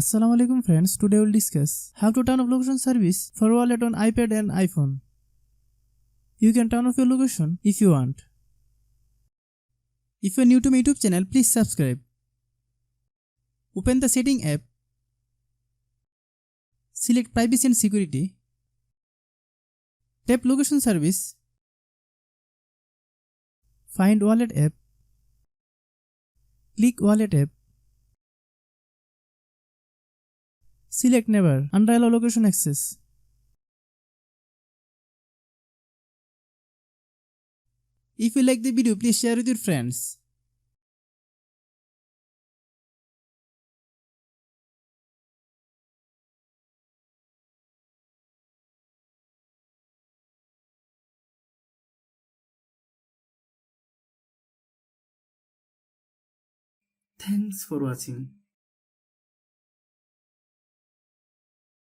Assalamu alaikum friends, today we'll discuss how to turn off location service for wallet on iPad and iPhone. You can turn off your location if you want. If you are new to my YouTube channel, please subscribe. Open the setting app. Select privacy and security. Tap location service. Find wallet app. Click wallet app. Select never under allow location access. If you like the video, please share with your friends. Thanks for watching.